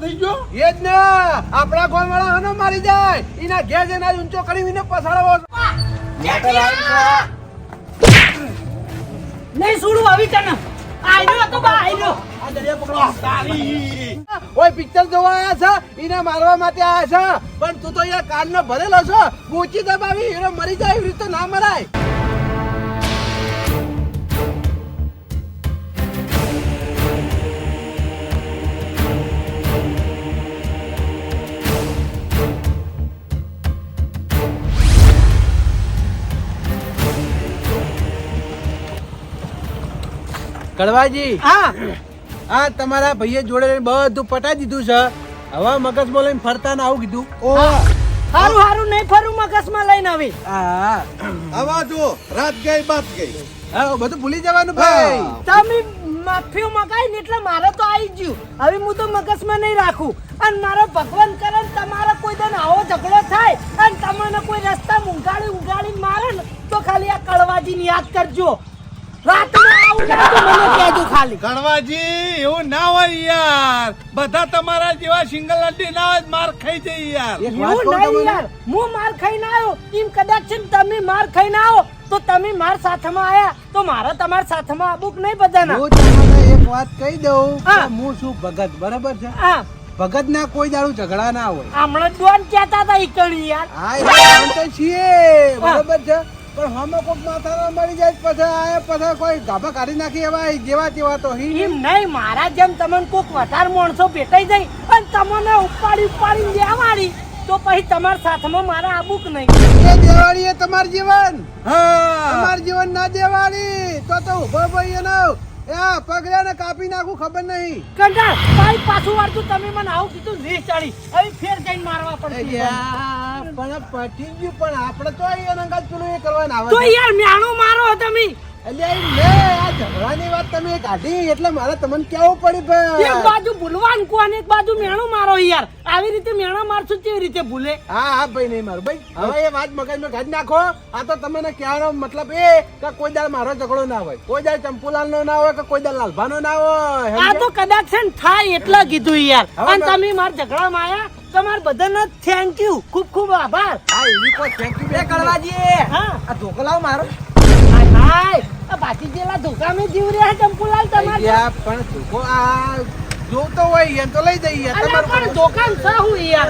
થઈ ગયો એ જ ને આપણા ગામ વાળા હનો મારી જાય એના ઘેર જઈને ઊંચો કરીને પસાડવો નહીં છોડું આવી તને આયરો તો બા આયરો આ દરિયા પકડો તારી ઓય પિક્ચર જોવા આયા છે એને મારવા માટે આયા છે પણ તું તો યાર કાનનો ભરેલો છો ગોચી દબાવી એને મરી જાય એવી રીતે ના મરાય કડવાજી હા તમારા ભાઈએ જોડે બધું પટાઈ દીધું છે હવે મગજમાં લઈને ફરતા ને આવું કીધું હારું હારું નહીં ફરું મગજમાં લઈને આવી હા આવા જો રાત ગઈ બાત ગઈ હા બધું ભૂલી જવાનું ભાઈ તમે માફીઓ મગાઈ ને એટલે મારે તો આવી ગયું હવે હું તો મગજમાં નહીં રાખું અને મારો ભગવાન કરે ને તમારો કોઈ દિન આવો ઝઘડો થાય અને તમને કોઈ રસ્તા ઉગાડી મારે ને તો ખાલી આ કડવાજીને યાદ કરજો રાતમાં આવું ને તો મને કહેજો ખાલી કડવાજી એવું ના હોય યાર બધા તમારા જેવા સિંગલ લડ્ડી ના હોય માર ખાઈ જઈ યાર એક વાત એવું કહું નહીં તમને યાર હું માર ખાઈને આવ્યો એમ કદાચ છે ને તમે માર ખાઈને આવો તો તમે માર સાથમાં આયા તો મારા તમારા સાથમાં આબુક નહીં બધાના હું તમને એક વાત કહી દઉં હા. કે હું છું ભગત બરાબર છે હા ભગત ના કોઈ દાડું ઝઘડા ના હોય હમણાં ડોન કહેતા હતા ઈકણી યાર હા એ તો તો છીએ બરાબર છે પણ હમે કોક માથામાં મળી જાય પછી આયા પછી કોઈ ગાભા કાઢી નાખી એવા જેવા તેવા તો એમ નહીં મારા જેમ તમને કોક વધારે માણસો ભેટાઈ જાય અને તમને ઉપાડી દેવાડી તો પછી તમારા સાથમાં મારા આબુક નહીં એ દેવાળી એ તમાર જીવન હા તમાર જીવન ના દેવાળી તો ઉભો ભાઈ એનો એ પગડ્યા ને કાપી નાખું ખબર નહીં કંટાળ ભાઈ પાછું વાળતું તમે મને આવું કીધું વીસ ચાળી હવે ફેર જઈને મારવા પડશે યાર પણ પટી ગયું પણ આપણે તો અહીંયા અંગાત પેલું એ કરવાના આવે તો યાર મ્યાણું મારો તમે એટલે લે આ ઝઘડાની વાત તમે કાઢી એટલે મારે તમને કેવું પડી ભાઈ એક બાજુ ભૂલવાન કોણ એક બાજુ મેણું મારો યાર આવી રીતે મેણા મારશું કેવી રીતે ભૂલે હા ભાઈ નહીં મારું ભાઈ હવે એ વાત મગજમાં કાઢી નાખો આ તો તમને કહેવાનો મતલબ એ કે કોઈ દાડ મારો ઝઘડો ના હોય કોઈ દાડ ચંપુલાલ નો ના હોય કે કોઈ દાડ લાલભાનો ના હોય આ તો કદાચ છે ને થાય એટલે કીધું યાર અને તમે મારા ઝઘડામાં આયા તમાર બધાને થેન્ક યુ ખૂબ ખૂબ આભાર હા એવી કોઈ થેન્ક યુ બે કડવાજી હા આ ધોકો લાવ મારો હાય આ બાકી જેલા ધોકા મે જીવ રહ્યા ચંપુલાલ તમાર યા પણ ધોકો આ જોતો હોય એ તો લઈ જઈએ અલા પણ દુકાન છે હું યાર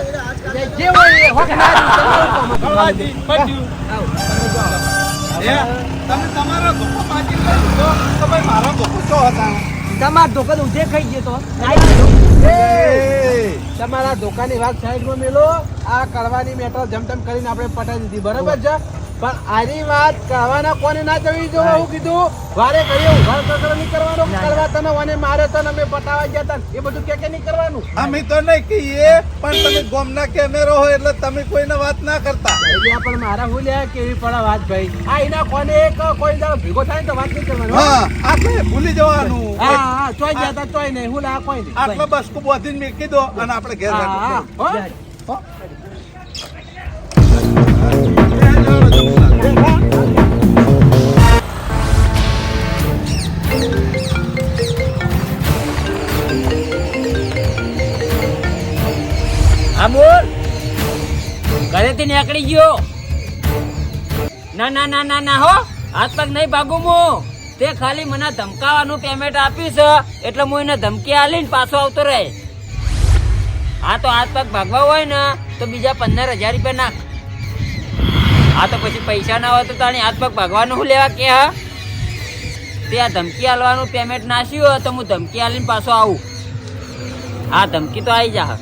જે હોય એ હોક ના કડવાજી પટ્યું એ તમે તમારો ધોકો પાછી કરી દીધો તો ભાઈ મારો ધોકો ચો હતા તમાર દુકાન ઉધે ખાઈ ગયો તો તમારા ધોકાની વાત સાઈડમાં મેલો આ કડવાની મેટર જમતમ કરીને આપણે પટાઈ દીધી બરાબર છે પણ આની વાત કહેવાના કોને ના જવી જો હું કીધું વારે કરીએ ઉઘાડ કકડો નહીં કરવાનો કરવા તને વને મારે તો અમે પટાવા ગયા હતા એ બધું કે નહીં કરવાનું અમે તો નહીં કહીએ પણ તમે ગોમના કેમેરો હોય એટલે તમે કોઈને વાત ના કરતા એટલે પણ મારા હું લે કેવી પડે વાત ભાઈ આ એના કોને એક કોઈ દાડો ભેગો થાય ને તો વાત નહીં કરવાની હા આપણે ભૂલી જવાનું હા ચોઈ ગયા તા ચોઈ નહીં હું લા કોઈ નહીં આટલો બસ કુ બોધીને મેકી દો અને આપણે ઘેર હા રાખો હો હા બોલ ઘરેથી નીકળી ગયો ના ના ના ના ના હો હાથ પગ નહીં ભાગું હું તે ખાલી મને ધમકાવાનું પેમેન્ટ આપ્યું છે એટલે હું એને ધમકી આલીને પાછો આવતો રહે હા તો હાથ પગ ભાગવા હોય ને તો બીજા 15,000 રૂપિયા નાખ હા તો પછી પૈસા ના હોય તો તાણી હાથ પગ ભાગવાનું શું લેવા કે હા તે આ ધમકી આલવાનું પેમેન્ટ નાખ્યું હોય તો હું ધમકી આલીને પાછો આવું હા ધમકી તો આવી જા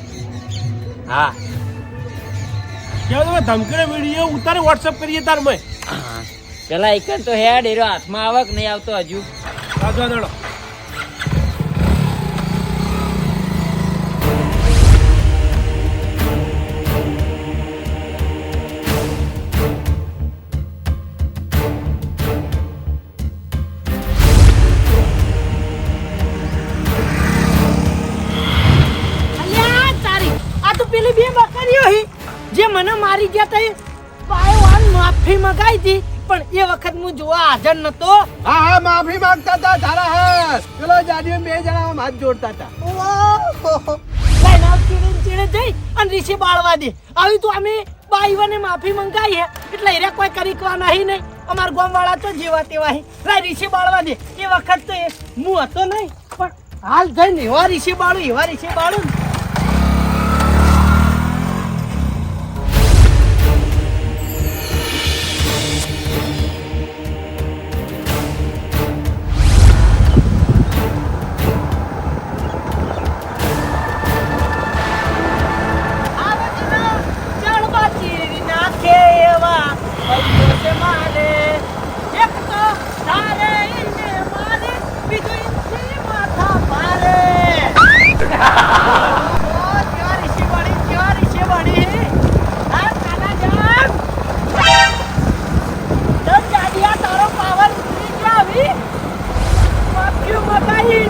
હા કેવો ધમકીનો વિડીયો ઉતારે વોટ્સઅપ કરીએ તાર મેં પેલા એક તો હેડ એરો હાથમાં આવક નહીં આવતો હજુ રાજો દડો અલ્યા તારી આ તો પેલી બે બકરીઓ હી જે મને મારી ગયા તા પાયો વાન માફી મગાઈ હતી પણ એ વખત હું જોવા હાજર નતો હા હા માફી માંગતા હતા તારા હા પેલો જાડીઓ બે જણા હાથ જોડતા હતા લઈને આવ ચીડે જઈ અને રીસે બાળવા દે. આવી તો અમે બાઈઓને માફી મંગાઈ હે એટલે એરે કોઈ કરીકવા નહીં નહીં. અમાર ગામવાળા તો જેવા તેવા હે. લા રીસે બાળવા દે. એ વખત તો હું હતો નહીં પણ હાલ જઈને એવા રીસે બાળું ને.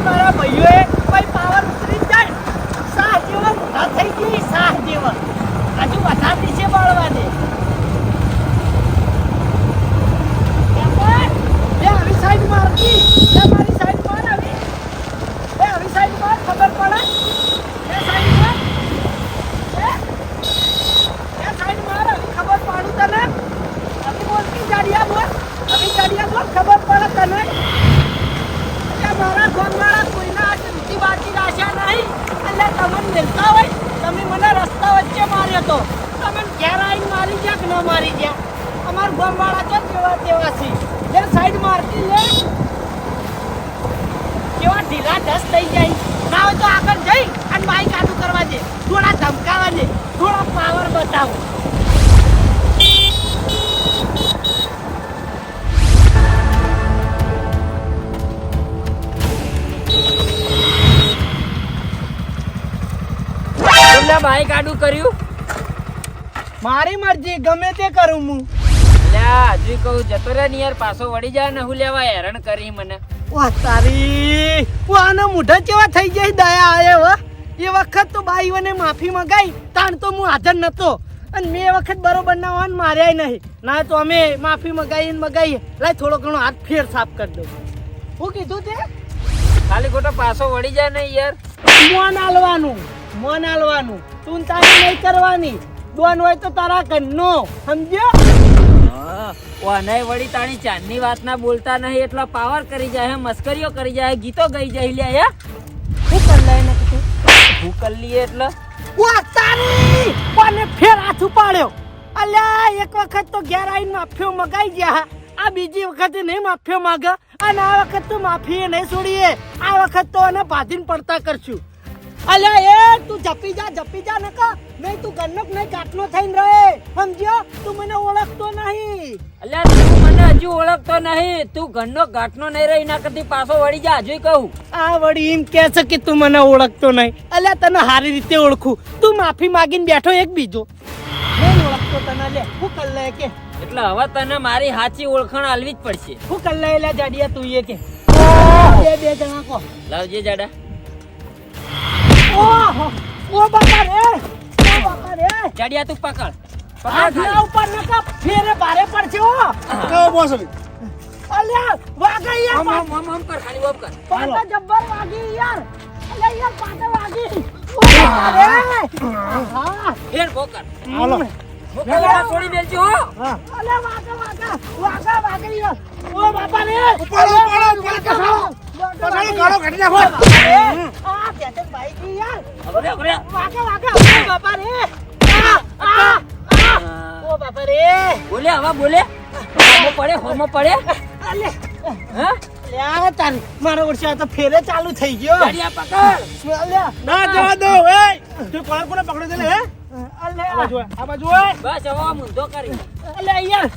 મારા ભાઈઓએ કોઈ પાવર ઉતરી જાય સાહ જેવા મોટા થઈ ગઈ સાહ જેવા હજુ વધારે છે બાળવા દે. આવી સાઈડ મારતી મારી સાઈડ માર આવી સાઈડ માર ખબર પડે એ સાઈડ માર આવી ખબર પાડું તને અભી બોલતી જાડિયા બોલ ખબર પડે તને. મારા ગામવાળા કોઈના રીતિ બાજી રાખ્યા નહીં એટલે તમને મિલતા હોય તમે મને રસ્તા વચ્ચે માર્યો તો તમે ઘેર આવીને મારી ગયા કે ન મારી ગયા. અમારા ગામવાળા તો કેવા તેવા છે જે સાઈડ મારતી લે કેવા ઢીલા ઢસ થઈ જાય. ના હોય તો આગળ જઈ અને બાઈક આડું કરવા દે, થોડા ધમકાવા દે, થોડા પાવર બતાવો. બાઈક આડું કર્યું મારી મરજી ગમે તે કરું હું. લ્યા હજુ કહું જતો રે ને યાર પાછો વળી જાય ને હું લેવા હેરાન કરી મને. વાહ તારી આના મોઢા કેવા થઈ જાય દયા આયે હો. એ વખત તો બાઈઓને માફી મંગાઈ તાણ તો હું હાજર નતો અને મેં એ વખત બરોબર ના હોન માર્યા નહીં. ના તો અમે માફી મંગાઈએ લાય થોડો ઘણો હાથ ફેર સાફ કરી દઉં. હું કીધું તે ખાલી ખોટો પાછો વળી જાય ને યાર. મોન આલવાનું તું તારી નહીં કરવાની. દોન હોય તો તારા ઘરનો સમજ્યો. ઓનાય વળી તાણી ચાંદની વાત ના બોલતા નહીં એટલા પાવર કરી જાય મસ્કરીઓ કરી જાય ગીતો ગઈ જાય લે હે હું કર લઈ ને તું હું કરી લઈએ એટલે વાહ તારી કોને ફેર હાથ ઉપાડ્યો. અલ્યા એક વખત તો ઘેર આવીને માફીઓ મગાઈ ગયા આ બીજી વખતે નહીં માફીઓ માગે અને આ વખત તો માફી નહીં છોડીએ. આ વખત તો એને બાંધીને પડતા કરશું. અલ્યા એ તું જપી જા નકા નહીં તું ગન્નક નહીં કાટલો થઈને રહે સમજ્યો. તું મને ઓળખતો નહીં. અલ્યા તું મને હજુ ઓળખતો નહીં. તું ઘરનો ગાંઠનો નહીં રહી ના કરતી પાછો વળી જા હજુ કહું. આ વળી એમ કે છે કે તું મને ઓળખતો નહીં. અલ્યા તને સારી રીતે ઓળખું. તું માફી માંગીને બેઠો એક બીજો નહીં ઓળખતો તને. લે હું કર લે કે એટલે હવે તને મારી સાચી ઓળખાણ આલવી જ પડશે. હું કર લે લે જાડિયા તું એ કે બે જણા કો લાવજે જાડા. ઓ બાપા રે જાડિયા તું પકડ આગલા ઉપર નકા ફેરે ભારે પડશે. ઓ કેવો બોસ હવે અલ્યા વાગી યાર આમ કર ખાલી ઓમ કર. પાટા જબ્બર વાગી યાર. અલ્યા યાર પાટા વાગી. ઓ બાપા રે હા ફેર બોકર હાલો બોકર છોડી દેજો હો. અલ્યા વાગી યાર. ઓ બાપા રે ઉપાડો ગાળો કાઢી નાખો. આ બેટે ભાઈ કી યાર. અરે વાગા ઓ બાપા રે ઓ બાપા રે બોલે હવે બોલે હોમો પડે અલે હા લ્યા તારી મારો વર્ષા તો ફેરે ચાલુ થઈ ગયો. જાડિયા પકડ. અલ્યા ના જવા દો એ તું કોને પકડી દે લે હે અલ્યા આ બાજુ ઓય બસ હવે મુંધો કરી અલ્યા યાર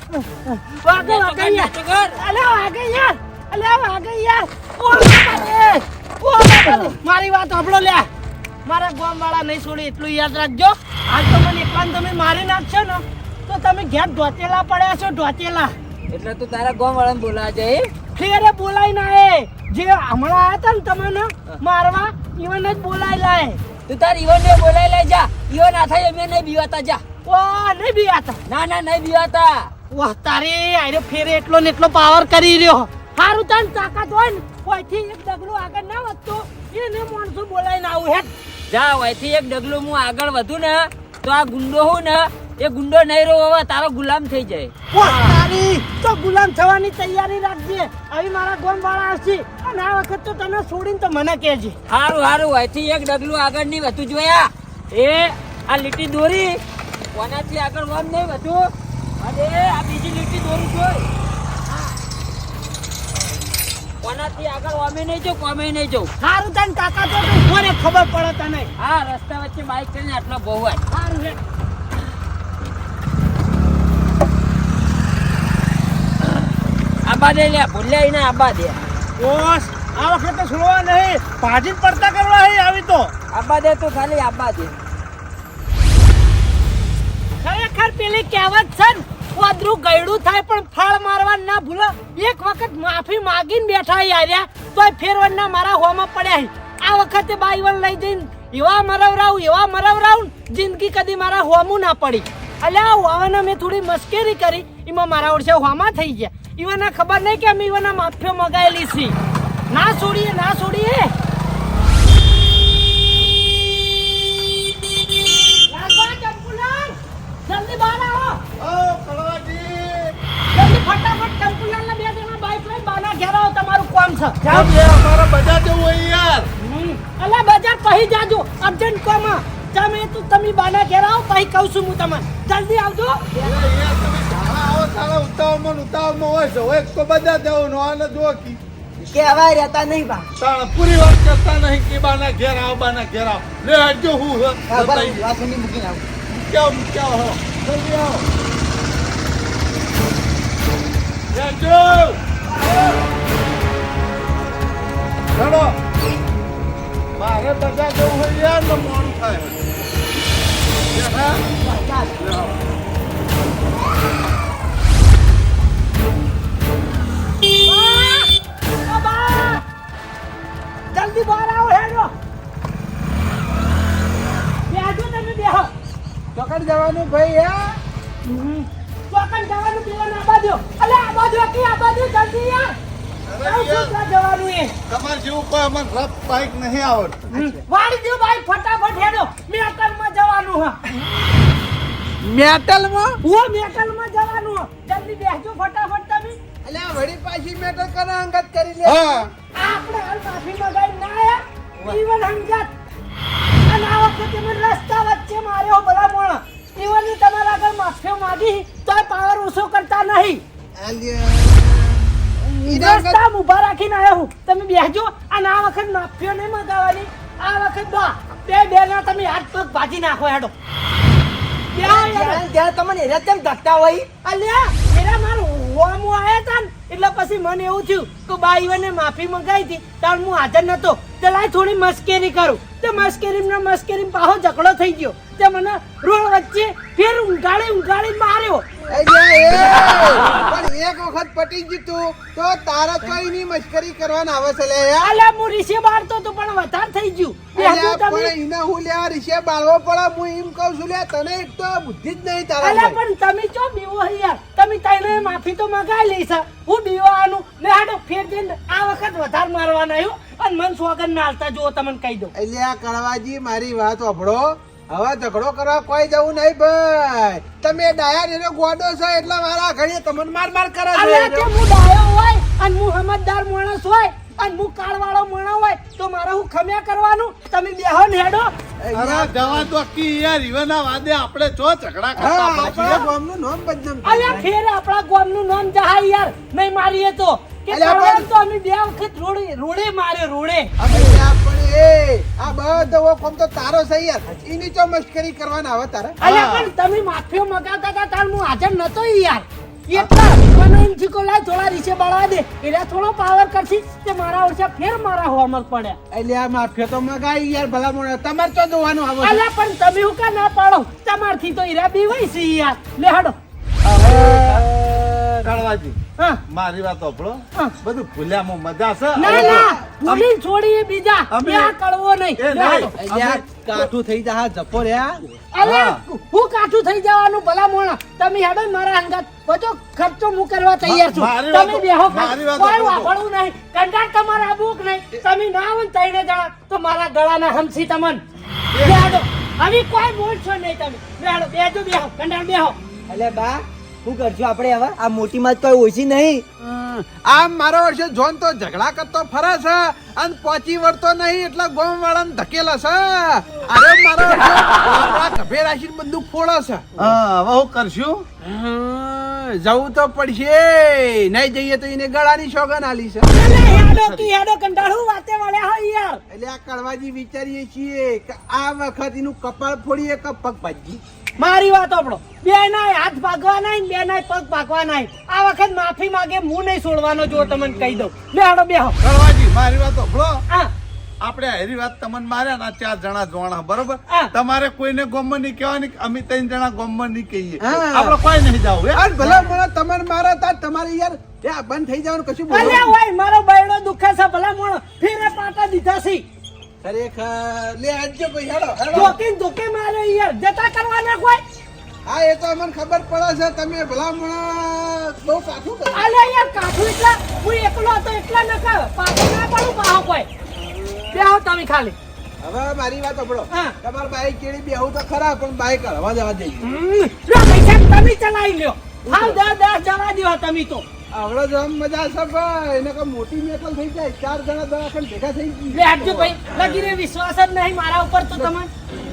વાગા યાર. અલ્યા વાગા યાર. ઓ બાપા રે મારી વાત સાંભળો લ્યા. મારા ગામ વાળા નહીં છોડી એટલું યાદ રાખજો. આજ તો મને એકલાને તમે મારી નાખશો ને તો તમે ઘેર ઢોચેલા પડ્યા છો ઢોચેલા. એટલે તું તારા ગામ વાળાને બોલાવા જાય ફેરે બોલાઈ ના એ જે હમણાં આયા હતા ને તમને મારવા ઈવન જ બોલાઈ લાય. તું તાર ઈવનને બોલાઈ લઈ જા. ઈવન ના થાય અમે નહીં બીવાતા જા. ઓ નહીં બીવાતા. ના નહીં બીવાતા. વાહ તારી આયરો ફેરે એટલો ને એટલો પાવર કરી રહ્યો. હારું તાન તાકાત હોય ને કોઈથી એક ડગલું આગળ ના વધતો એને માણસો બોલાઈને આવું હેઠ જા અહીંથી એક ડગલું હું આગળ વધું ને તો આ ગુંડો હું ને એ ગુંડો નહીં રહ્યો હવે તારો ગુલામ થઈ જાય. તારી તો ગુલામ થવાની તૈયારી રાખજે. આવી મારા ગોમ વાળા આવશે અને આ વખત તો તને છોડીને તો મને કહેજે. હારું હારું અહીંથી એક ડગલું આગળ નહીં વધુ જોયા એ આ લીટી દોરી કોનાથી આગળ વમ નહીં વધુ અને આ બીજી લીટી દોરી જોઈ કોનાથી આગળ વમે નહીં જો કોમે નહીં જવું. સારું તને કાકા તો મને ખબર પડે તને. હા રસ્તા વચ્ચે બાઈક કરીને આટલો બહુ હોય. સારું છે. આબા દે લે ભૂલ્યા ને આબા દે બોસ આ વખતે છોડવા નહીં ભાજી પડતા કરવા હે આવી તો આબા દે તો ખાલી આબા દે. ખરેખર પેલી કહેવત છે ને વાદરું ગયડું થાય પણ ફાળ મારવા ના ભૂલો. એક વખત માફી માગીને બેઠા યાર્યા તોય ફેરવણના મારા હોમાં પડ્યા. આ વખતે બાઈવન લઈ જઈને એવા મરવરાવું જિંદગી કદી મારા હોમું ના પડી. અલ્યા હોવાના મેં થોડી મસ્કેરી કરી એમાં મારા ઓળશે હોમાં થઈ ગયા. ઈવાના ખબર નહીં કે અમે ઈવાના માફીઓ મગાયેલી છે. ના છોડીએ જલ્દી બહાર આવો. જલ્દી ફટાફટ ચંપુલાલના બે જણા બાઈક લઈ બાના ઘેર આવો. તમારું કામ છે. કેમ લે અમારા બજાર જવું હોય યાર. અલા બજાર કહી જાજો અર્જન્ટ કામ તમે તમે બાના ઘેર આવો પછી કહું છું હું તમને. જલ્દી આવજો. યાર તમે સારા આવો સારા ઉતાવળમાં હોય છે એક તો બજાર જવું આને જો કી કહેવાય રહેતા નહીં બા. તાણ પૂરી વાત કરતા નહીં કે બાના ઘેર આવ લે હટજો હું મૂકીને આવું. કેમ હો જલ્દી આવો હટજો ચલો મારે બજાર જવું હોય યાર તો મોડું થાય જલ્દી બહાર આવો હેડો. બેહજો તમે બેહો. ચોકડ જવાનું ભાઈ યાર. ચોકન જવાનું પેલા ના બાજુ. અલે આ બાજુ જલ્દી યાર. જવાનું એ તમારે જેવું કોઈ અમને રફ બાઈક નહીં આવડતું. વાળી દો ભાઈ ફટાફટ હેડો. મેટલમાં જવાનું હા. મેટલમાં મેટલમાં જવાનું હા. જલ્દી બેસજો ફટાફટ તમે. અલ્યા વળી પાછી મેટલ કને અંગત કરી લે. હા આપણે હાલ માફી મગાઈ ના આયા ઈવન સમજાત. અને આ વખતે મને રસ્તા વચ્ચે માર્યો ભલા મોણ. ઈવનની તમારા આગળ માફી માંગી તોય પાવર ઓછો કરતા નહીં. રસ્તા ઊભા રાખીને આવ્યો હું. તમે બેસજો અને આ વખત માફીઓ નહીં મગાવવાની. આ વખત બે ના તમે હાથ પગ ભાજી નાખો હેડો. ત્યાં તમને એરા કેમ ધક્કા હોય? અલ્યા એરા મારું હોમું આયા તા ને એટલે પછી મને એવું થયું કે બાઈઓને માફી મંગાવી હતી ત્યારે હું હાજર નતો. તે લાય થોડી મસ્કેરી કરું. તે મસ્કેરી પાછો ઝઘડો થઈ ગયો. તે મને રોડ વચ્ચે ફેર ઊંઘાડી માર્યો. પણ એક વખત પટી જીતું તો તારા કઈની મસ્કરી કરવાના આવે છે લે યાર. અલ્યા હું રીસે બાળતો તો પણ વધારે થઈ ગયું. અલ્યા પણ એને હું લ્યા રીશે બાળવો પડે. હું એમ કહું છું લ્યા તને એક તો બુદ્ધિ જ નહીં તારા. અલ્યા પણ તમે ચો બીવો યાર. તમે તને માફી તો મગાઈ લઈશ. હું બીવાનું ને હાડો ફેર જઈને આ વખત વધારે મારવાના આવ્યો અને મન સ્વાગત ના હાલતા જુઓ તમને કહી દઉં. અલ્યા કળવાજી મારી વાત સાંભળો. હવે ઝઘડો કરવા કોઈ જવું નહીં ભાઈ. તમે ડાયા એનો ગોડો છો એટલે મારા ઘડીએ તમને માર કરે અલ્યા છે. તે હું ડાયો હોય અને હું સમજદાર માણસ હોય અને હું કાળવાળો માણસ હોય તો મારે હું ખમ્યા કરવાનું. તમે બેહો ને હેડો. અરે જવા તો કી યાર ઈવના વાદે આપણે ચો ઝઘડા હા, કરતા આપણા પછી ગામનું નામ બદનામ થાય. અલ્યા ફેર આપણા ગામનું નામ જહાય યાર. નહીં મારીએ તો કે અલ્યા કાળવાળો તો અમે બે વખત રોડે માર્યો રોડે. અલ્યા પણ આ બધો કોમ તો તારો છે યાર. એની ચો મસ્કરી કરવાના આવે તારે. અલ્યા પણ તમે માફીઓ મગાવતા હતા તાર હું હાજર નતો યાર. એટલા મને એમ થયું કે લાય થોડા રીસે બાળવા દે એટલે થોડો પાવર કરશી તે મારા ઓછા ફેર મારા હોમર પડ્યા. અલ્યા માફિયો તો મગાઈ યાર ભલા મોણા. તમારે તો જોવાનું આવે છે. અલ્યા પણ તમે હું કા ના પાડો. તમારથી તો ઈરા બીવાય છે યાર. લે હાડો. કાળવાજી હા મારી વાત સાંભળો. હા. બધું ભૂલ્યામાં મજા છે. ના ભૂલી છોડીએ બીજા અમે- ત્યાં કળવો નહીં. એ લે હાડો. નહીં. અલ્યા કાઠું થઈ જા જપો રહ્યા. અલ્યા હું કાઠું થઈ જવાનું ભલા મોણા. તમે હેડો ને મારા અંગાત બધો ખર્ચો હું કરવા તૈયાર છું. મારી વાત- તમે બેહો મારી વાત કોઈ સાંભળો. વાપરવું નહીં. કંટાળ તમારે આબુક નહીં. તમે ના આવો ને ત્રણે જણા તો મારા ગળાના હમસી તમન. બેહાડો હવે કોઈ બોલશો નહીં તમે બેહાડો બેજો બેહો કંડાળ બેહો અલે બા શું કરશું આપણે હવે આ મોટી માં તો કોઈ ઓછી નહીં આમ મારો વર્ષે જોન તો ઝઘડા કરતો ફરે છે અને પહોંચી વળતો નહીં એટલે ગોમ વાળાને ધકેલા છે અરે મારો વર્ષે ગભે રાખીને બંદૂક ફોડે છે હવે હું કરશું જવું તો પડશે નહીં જઈએ તો એને ગળાની સોગન આલી છે અલે હેડો કી હેડો કંડાળ હું વાતે વાળ્યા હો યાર એટલે આ કડવાજી વિચારીએ છીએ કે આ વખત એનું કપાળ ફોડીએ કે પગ ભાજી મારી વાત આપણો બે નાય હાથ ભાગવા નાય બે નાય પગ ભાગવા નાય આ વખત માફી માંગે હું નહીં છોડવાનો જો તમને કહી દઉં બેહાડો બેહો કળવાજી મારી વાત સાંભળો હા આપણે હેરી વાત તમને માર્યા ના 4 જણા જોણા બરોબર હા. તમારે કોઈને ગોમમાં નહીં કહેવાની અમે 3 જણા ગોમમાં નહીં કહીએ હા. આપણે કોઈ નહીં જાવ અને ભલે મને તમારે મારા તા તમારે યાર આ બંધ થઈ જવાનું કશું બોલો અલ્યા ઓય મારો બૈડો દુખે છે ભલા મોણો ફીરે પાટા દીધા છે ખરેખર લે આજજો ભાઈ હેડો હેડો ધોકે ધોકે મારે યાર જતા કરવાના કોઈ હા એ તો અમને ખબર પડે છે તમે ભલામણ બહુ કાઠું કરો અલ્યા યાર કાઠું એટલા હું એકલો હતો એટલા નકા પાછો ના પડું પાહો કોઈ બેહો તમે ખાલી હવે મારી વાત સાંભળો હા. તમાર બાઈક કેડી બેહું તો ખરા પણ બાઈક હળવા જવા દઈએ લો પૈસા તમે ચલાવી લ્યો હાલ 10 જવા દ્યો તમે તો આવડો જ આમ મજા છે ભાઈ એને કોઈ મોટી મેટલ થઈ જાય 4 જણા દવાખાને ભેગા થઈ ગઈ લે હટજો ભાઈ લગી રે વિશ્વાસ જ નહીં મારા ઉપર તો તમે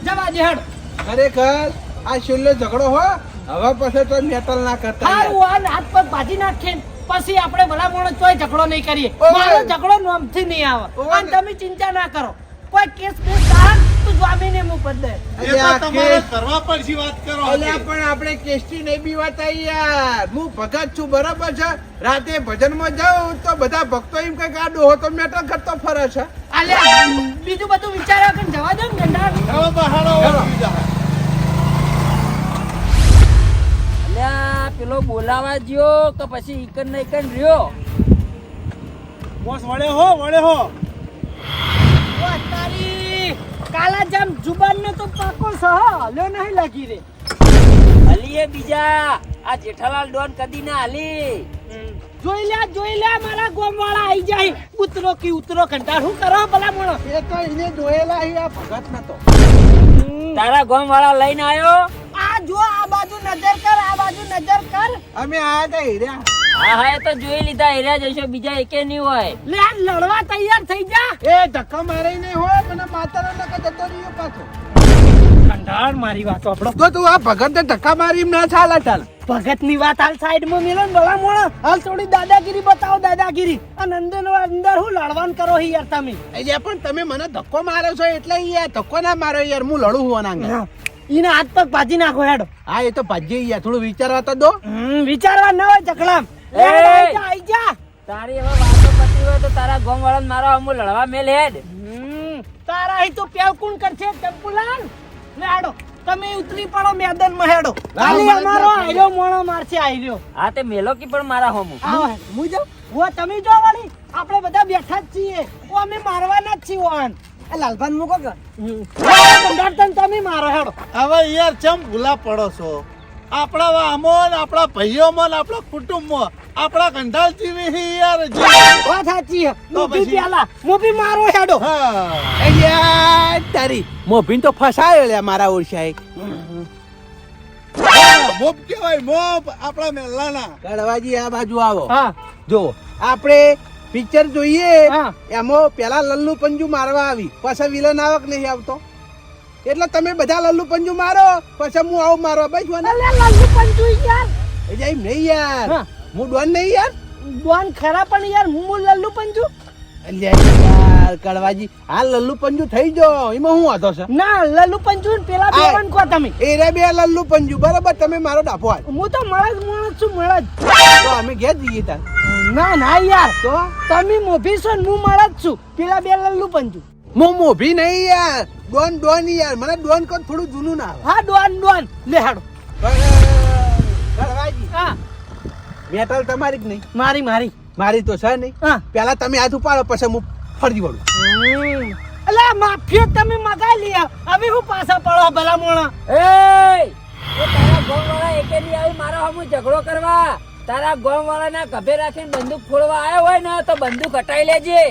જવા દે હડ ખરેખર આ છેલ્લો ઝઘડો હો હવે પછી તો મેટલ ના કરતા યાર. હારું હાલ હાથ પગ ભાજી નાખે ને પછી આપણે ભલા મોણો તોય ઝઘડો નહીં કરીએ ઓય. મારો ઝઘડો નોમથી નહીં આવે ઓય. અને તમે ચિંતા ના કરો કોઈ કેસ બેસ થાય તો જામીને હું બદલે એ તો તમારે કરવા પડશે વાત કરો અલ્યા પણ આપણે કેસ્ટી નહીં બીવાતા યાર હું ભગત છું બરાબર છે રાતે ભજનમાં જાઉં તો બધા ભક્તો એમ કે આ ડોહો તો મેટલ કરતો ફરે છે અલ્યા બીજું બધું વિચાર્યા કે જવા દો ને ગંડા હવે બહાડો હેલો. બીજા. અલ્યા પેલો બોલાવા જ્યો કે પછી ઈકન ને ઈકન રહ્યો બોસ વળે હો ઓ તારી કાલા જામ જુબાન ને તો પાકો સહ લ્યો નહીં લાગી રે અલીએ બીજા આ જેઠાલાલ ડોન કદી ના હાલી જોઈ લે મારા ગોમ વાળા આઈ જાય ઉતરો કી ઉતરો કંટાળ શું કરો ભલા મોણો એ તો એને જોયેલા અહીં આ ભગત નતો તારા ગોમ વાળા લઈને આવ્યો આ જો આ બાજુ નજર કર અમે આ ગઈ રહ્યા હા હા એ તો જોઈ લીધા હેર્યા જશો બીજા એકે નહીં હોય લે આ લડવા તૈયાર થઈ જા એ ધક્કા મારે નહીં હોય મને માતાનો નકા જતો રહ્યો પાછો કંટાળ મારી વાત આપણો તો તું આ ભગત ને ધક્કા મારી એમ ના ચાલે ચાલ ભગત ની વાત હાલ સાઈડ માં મેલો ને ભલા મોણો હાલ થોડી દાદાગીરી બતાવો દાદાગીરી અને અંદર હું લડવાન કરો હી યાર તમે એટલે પણ તમે મને ધક્કો માર્યો છો એટલે યાર ધક્કો ના માર્યો યાર હું લડું હોવાના અંગે ઈને હાથ પગ ભાજી નાખો હેડો હા એ તો ભાજી યાર થોડું વિચારવા તો દો વિચારવા ન હોય ચકલામ એ! આઈ જા તારી હવે વાતો પતી હોય તો તારા ગોમ વાળા મારો અમુ લડવા મેલ હેડ તારા અહીં તો પેવ કોણ કરશે ટપુલાલ લે હેડો તમે ઉતરી પડો મેદાન માં હેડો ખાલી અમારો આયરો મોણો મારશે આયરો હા તે મેલો કી પણ મારા હોમું આવો હું જાઉં વો તમે જો વળી આપણે બધા બેઠા જ છીએ ઓ અમે મારવાના જ છીએ ઓન લાલભાન મૂકો કે કંડારતન તમે મારો હેડો હવે યાર ચમ ભૂલા પડો છો આપણા વામોન આપણા ભાઈઓમાં ને આપણા કુટુંબમાં આપણા કંઢાલ જીવી છે યાર વાત સાચી છે તો મોભી પછી? પેલા મોભી મારો હેડો હા અલ્યા તારી મોભીન તો ફસાયો લ્યા મારા ઓળશાએ મોબ કેવાય મોબ આપણા મેલાના કડવાજી આ બાજુ આવો હા જો આપણે પિક્ચર જોઈએ હા. એમાં પેલા લલ્લુ પંજુ મારવા આવી પછી વિલન આવક નહીં આવતો એટલે તમે બધા લલ્લુ પંજુ મારો પછી હું આવું મારવા બસ મને અલે લાલુ પંજુ યાર એટલે એમ નહીં યાર હા. હું ડોન નહીં યાર ડોન ખરા પણ યાર હું લલ્લુ પંજુ અલ્યા યાર કડવાજી આ લલ્લુ પંજુ થઈ ગયો એમાં હું વાંધો છે ના લલ્લુ પંજુ ને પેલા આ. બેવન કો તમે એ રે બે લલ્લુ પંજુ બરાબર તમે મારો ડાફો આજ હું તો મળદ માણસ છું મળદ તો અમે ઘેર જઈએ તાર ના ના યાર તો તમે મોભી છો ને હું મળદ છું પેલા બે લલ્લુ પંજુ હું મોભી નહીં યાર ડોન ડોન યાર મને ડોન કો થોડું જૂનું ના આવે હા ડોન ડોન લે હાડો પણ કડવાજી હા મેટલ તમારી જ નહીં મારી મારી મારી તો છે નહીં હા પેલા તમે હાથ ઉપાડો પછી હું ફરજી વળું અલા માફિયો તમે મગાઈ લીયા હવે હું પાછા પડો ભલા મોણા એ તારા ગોમ વાળા એકે નહીં આવી મારા હોમું ઝઘડો કરવા તારા ગોમ વાળા ના ગભે રાખીને બંદૂક ફોડવા આવ્યો હોય ને તો બંદૂક હટાઈ લેજે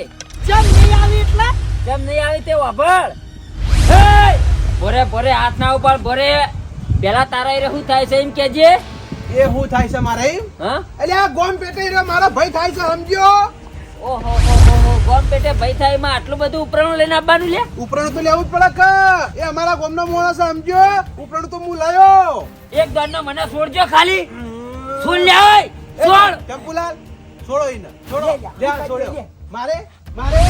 ચમ નહીં આવી એટલે કેમ નહીં આવી તે વાપર એ બોરે બોરે હાથ ના ઉપાડ બોરે. પેલા તારા એ શું થાય છે એમ કેજે. એ હું થાય છે મારે એમ? હા એટલે આ ગોમ પેટે રહ્યો મારો ભાઈ થાય છે સમજ્યો? ઓહો ગોમ પેટે ભાઈ થાય માં આટલું બધું ઉપરાણું લઈને આવવાનું લે. ઉપરાણું તો લેવું જ પડે કે એ અમારા ગોમનો માણસ છે સમજ્યો? ઉપરાણું તો હું લાયો. એક ગણનો મને છોડજો ખાલી. છોડ લે ઓય છોડ. ચંપુલાલ છોડો એને છોડો. લે છોડ્યો. મારે મારે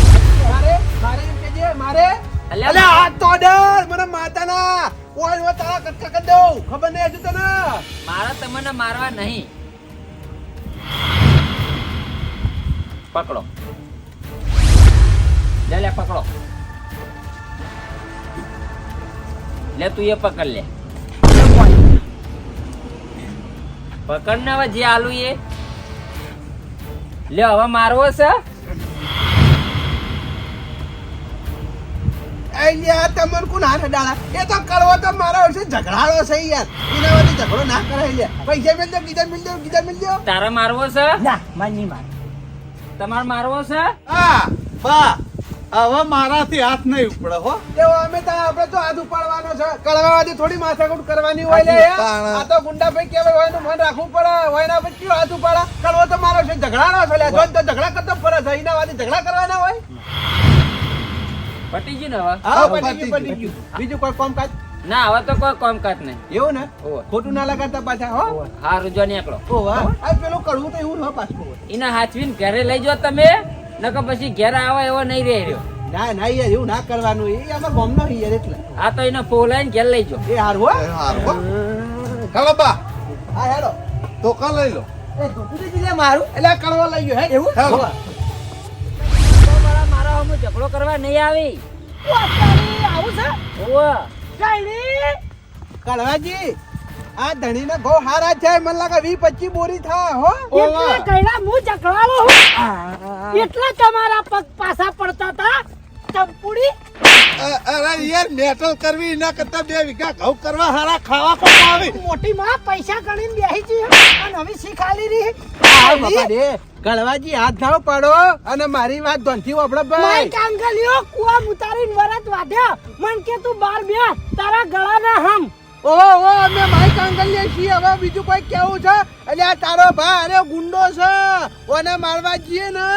મારે મારે એમ કેજે મારે. અલ્યા. અલ્યા હાથ તો ડર મને માતાના કોઈ નો તારા કટકા કરી દઉં ખબર નહીં હજુ તને. મારા તમને મારવા નહીં. પકડો લે પકડો. લે તું એ પકડ લે. પકડ ને હવે જે આલુ એ લે. હવે મારવો છે. અલ્યા તમને કોણ હાથ ડાળા? એ તો કરવો તો મારા વર્ષે ઝઘડાડો છે યાર. એના વડે ઝઘડો ના કરાય લ્યા. પૈસા મિલ દો બીજા મિલ દો બીજા મિલ દો. તારે મારવો છે? ના માની માર તમારે મારવો છે? હા બા હવે મારાથી હાથ નહીં ઉપડે હો. એવો અમે તો આપણે તો હાથ ઉપાડવાનો છે. કળવાવાથી થોડી માથાકૂટ કરવાની હોય લે યાર. આ તો ગુંડાભાઈ કહેવાય હોય એનું મન રાખવું પડે. હોય ના પછી હાથ ઉપાડા. કળવો તો મારો છે ઝઘડાનો છે લ્યા. જોન તો ઝઘડા કરતો ફરે છે. એના વાદી ઝઘડા કરવાના હોય. પટી ગયું ને હવે? હા પટી ગયું. બીજું કોઈ કામકાજ ના હવે તો કોઈ કામકાજ નહીં. એવું ને? ઓવે. ખોટું ના લગાડતા પાછા હો. હારું જો નીકળો. ઓ વાહ આ પેલું કળવું તો એવું ન પાછું. એને હાચવીને ઘરે લઈ જાઓ તમે. નકર પછી ઘેર આવે એવો નહીં રહે રહ્યો. ના ના યાર એવું ના કરવાનું. એ અમાર ગામનો યાર એટલે. આ તો એને ફોલાઈને ઘેર લઈ જાઓ. એ હાર હો. હારું હો. ચાલો બા હા હેડો. ધોકા લઈ લો. એ ધોતી દીધી લે મારું. એટલે આ કળવો લઈ ગયો હે એવું? ચાલો. મારા હમણાં ઝઘડો કરવા નહીં આવી. આવું છે ઓવે. કાઈ કળવાજી આ ધણીને બહુ હારા છે. મને લાગે 20-25 બોરી થા હો. એટલે કઈલા હું ચકડાલો હું એટલે તમારા પગ પાછા પડતા હતા ચંપુડી. અરે યાર મેટલ કરવી ના કરતા 2 વીઘા ઘઉં કરવા હારા ખાવા કોણ આવે. મોટી માં પૈસા ગણીને બેહી જી અને હવે શીખાલી રહી. આ બાપા રે કળવાજી હાથ ના પાડો અને મારી વાત ધોનથી વાપડો માય ભાઈ. કાંગલિયો કુવા મુતારીને વરત વાધ્યો. મન કે તું બાર બે તારા ગળાના હમ. ઓહો અમે માઈ કાંગલીએ છીએ. હવે બીજું કોઈ કેવું છે? એટલે આ તારો ભાઈ અરે ગુંડો છે. ઓને મારવા જઈએ ને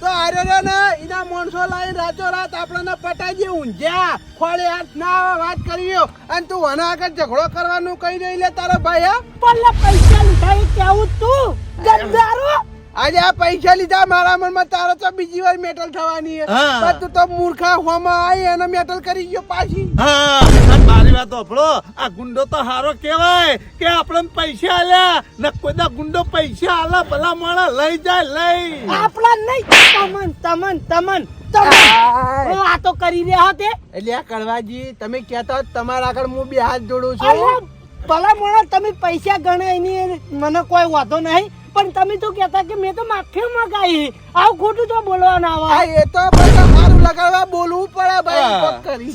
તો આરે રે ને એના માણસો લાવીને રાતો રાત આપણને પટાઈ દે ઊંઝ્યા. ખોળે હાથ ના આવે વાત કર્યો અને તું વના આગળ ઝઘડો કરવાનું કઈ નહીં લે તારો ભાઈ. હા પણ પૈસા લીધા એ કેવું તું ગદ્દારો. આજે આ પૈસા લીધા મારા મનમાં તારો તો બીજી વાર મેટલ થવાની છે. હા. પણ તું તો મૂર્ખા હોમાં આવી અને મેટલ કરી ગયો પાછી. હા અને મારી વાત સાંભળો. આ ગુંડો તો હારો કહેવાય કે આપણને પૈસા આલ્યા ને કોઈ દા ગુંડો પૈસા આલા ભલા માણા લઈ જાય લઈ. આપણા નહીં તમન આ તો કરી રહ્યા તે. એટલે આ કળવાજી તમે કહેતા હોત તમારા આગળ હું બે હાથ જોડું છું. અરે ભલા મોણા તમે પૈસા ગણે એની મને કોઈ વાંધો નહીં. પણ તમે તો કહેતા કે મેં તો માફી મંગાવી. આવું ખોટું તો બોલવા ના આ આવે. એ તો બધા મારું લગાડવા બોલવું પડે ભાઈ. કોક કરી.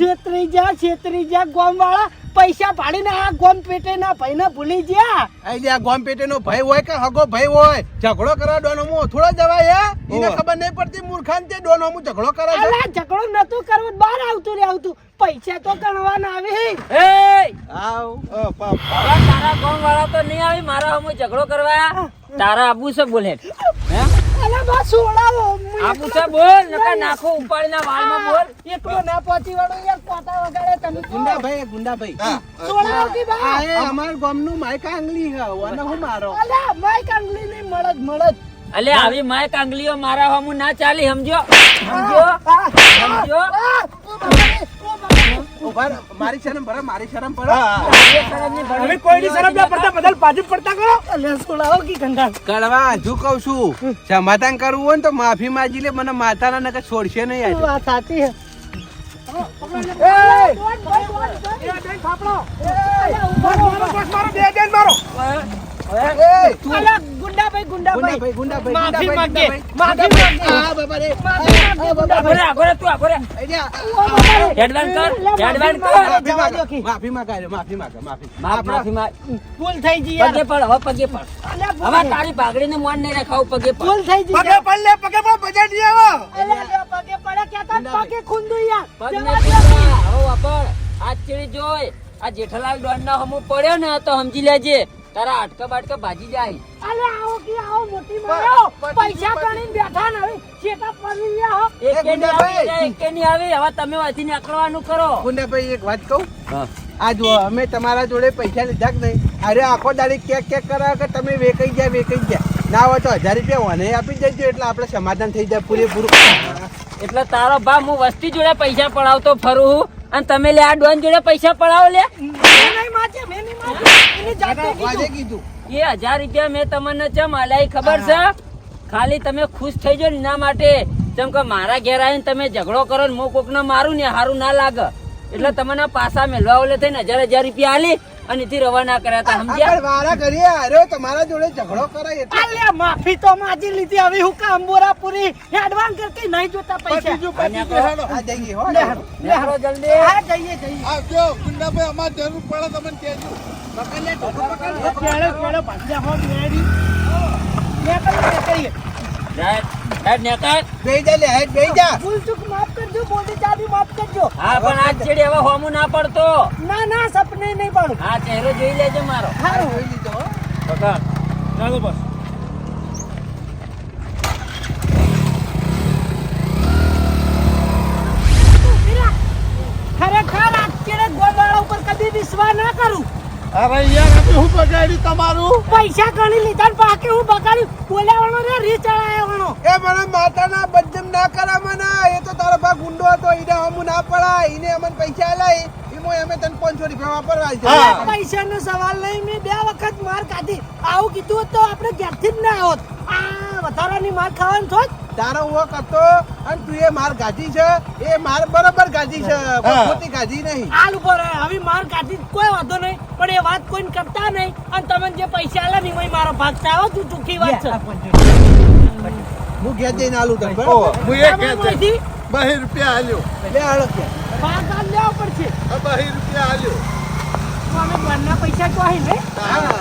છેતરી જા ગોમ વાળા પૈસા પાડીને આ ગોમ પેટે ના ભાઈને ભૂલી ગયા. એટલે આ ગોમ પેટેનો ભાઈ હોય કે હગો ભાઈ હોય ઝઘડો કરવા ડોનો હું થોડો જવાય. એને ઓવે. ખબર નહીં પડતી મૂર્ખાન તે ડોનો હું ઝઘડો કરે છે. અલા ઝઘડો નતું કરવું બહાર આવતું પૈસા તો ગણવાના આવે. એ આવ બાપ. હવે તારા ગામ વાળા તો નહીં આવી મારા હમણાં ઝઘડો કરવા. તારા આબુ છે બોલે. હે અલા બસ છોડાવો. આબુ છે બોલ નકા નાખો ઉપાડીના વાળમાં બોલ. એટલો ના પહોંચી વાળો યાર કોટા વગાડે તમે ગુંડાભાઈ ગુંડાભાઈ. છોડાવો કે આ બા. એ અમાર ગામનું માયકા આંગલી છે. ઓને હું મારો. અલા માય કાંગલી નહીં મળદ. અલે આવી માય કાંગલીઓ મારા હમું ના ચાલી સમજો. સમજો સમજો. ઉભા રહો. મારી શરમ ભરે મારી શરમ ભરે. હવે કોઈની શરમ ના પડતા બદલ બાજુ પડતા કરો. અલે છોડાવો કે ગંગા. કળવા હજુ કઉ છું સમાધાન કરવું હોય ને તો માફી માંગી લે. મને માતાના નકર છોડશે નહીં આજે. વાત સાચી હે. એ, તું- અલા ગુંડાભાઈ ગુંડાભાઈ, ગુંડાભાઈ, માફી ગુંડાભાઈ, માંગે. ગુંડાભાઈ. હા, બાબા રે. આગોરે આગોરે તું આગોરે. અહીંયા, એડવાન્સ કર એડવાન્સ કર. માફી જવા દો માંગે, કે. માફી માંગે, માફી માંગે, માફી. માફી માગ. ભૂલ થઈ ગઈ યાર. પગે પડ હવે પગે પડ. અલા ભૂલ હવે થઈ- તારી પાઘડીને મોન નહીં રખાવું પગે પડ. ભૂલ થઈ ગઈ પગે યાર. પડ લે પગે પડ બજાર જઈ આવો. અલા લે પગે પડે કહેતા પગે ખૂંદુ યાર. પગ ને જવા દો કે. પીડા. હવે વાપર. આજ ચેડી જોય આ જેઠાલાલ ડોન ના હમુ પડ્યો ને તો સમજી લેજે તારા આટકા બાટકા ભાજી જાય. અલે આવો કે આવો મોટી મારો પૈસા ગણીને બેઠા ને હવે છેટા પડી ગયા હો. એકે ની આવી એકે ની આવી હવે તમે વાથી નીકળવાનું કરો. ગુંડાભાઈ એક વાત કહું હા. આ જુઓ અમે તમારા જોડે પૈસા લીધા કે નહીં અરે આખો દાડી કેક કરાવે કે તમે વેકાઈ ગયા ના હોય તો 1000 રૂપિયા મને આપી દેજો એટલે આપણે સમાધાન થઈ જાય પૂરેપૂરું. એટલે તારો ભા હું વસ્તી જોડે પૈસા પડાવતો ફરું અને તમે લે આ ડોન જોડે પૈસા પડાવો લે. મેં નહીં માજે એની જાતે વાજે કીધું કીધું એ 1000 રૂપિયા મેં તમને ચમ આલ્યા ઈ ખબર છે? ખાલી તમે ખુશ થઈ જાઓ ને એના માટે. જેમ કે મારા ઘેર આવીને તમે ઝઘડો કરો ને હું કોકને મારું ને સારું ના લાગે એટલે તમને પાછા મેળવા ઓલે થઈને 1000 રૂપિયા આલી અને એથી રવાના કર્યા હતા સમજ્યા? આગળ વારા કરીએ અરે તમારા જોડે ઝઘડો કરાય એટલે અલે માફી તો માજી લીધી હવે હું કામ બોરાપુરી એડવાન્સ કરતી નહીં જોતા પૈસા બીજું પતી ગયું હેડો. આ જઈએ હો લે નીકળો જલ્દી. હા જઈએ આવજો ગુંડાભાઈ અમારે જરૂર પડે તમને કહેજો. કેળે ભાગ્યા હો મેળી. કરીએ હેડ નીકળ. બેહી જા લે હેડ બેહી જા ભૂલ ચૂક માફ કરજો બોલી ચાલી માફ કરજો હા પણ આજ છેડી હવે હોમું ના પડતો. ના ના સપને નહીં પાડું આ ચહેરો જોઈ લેજે મારો. હારું જોઈ લીધો હો. ચાલો બસ. ખરેખર અત્યારે ગોવાળા ઉપર કદી વિશ્વાસ ના કરું અરે યાર અમે શું બગાડ્યું તમારું? પૈસા ગણી લીધા ને બાકી હું બગાડ્યું બોલાવાનો રે રી ચડાવવાનો એ મને માતાના બદનામ ના કરા મને એ તો તારો ભાગ ગુંડો હતો એને હમું ના પડાય એને અમને પૈસા આલાય એમાં અમે તને 500 રૂપિયા વાપરવા હા. છે પૈસાનો સવાલ નહીં મેં 2 વખત માર ખાધી આવું કીધું હોત તો આપણે ઘેરથી જ ના આવત આ વધારાની માર ખાવાનું થોત તારો ઉવો કરતો અને તું એ માર ગાધી છે એ માર બરાબર ગાધી છે કોઈ હા. ખોટી ગાધી નહીં હાલ ઉભો રહે હવે માર ખાધી કોઈ વાંધો નહીં પણ એ વાત કોઈને કરતા નહીં અને તમે જે પૈસા આલે ને એમાંય મારો ભાગ ચાવો તું ચૂકી વાત છે હું ઘેર જઈને આલું તને ઓહો, બરાબર હું એ તમે કહેતો. અહીંથી 22 રૂપિયા આલ્યો. લે હાલો કે ભાગ આલ લેવા પડશે આ 22 રૂપિયા આલ્યો. તો અમે ઘરના પૈસા તો અહીં ને હા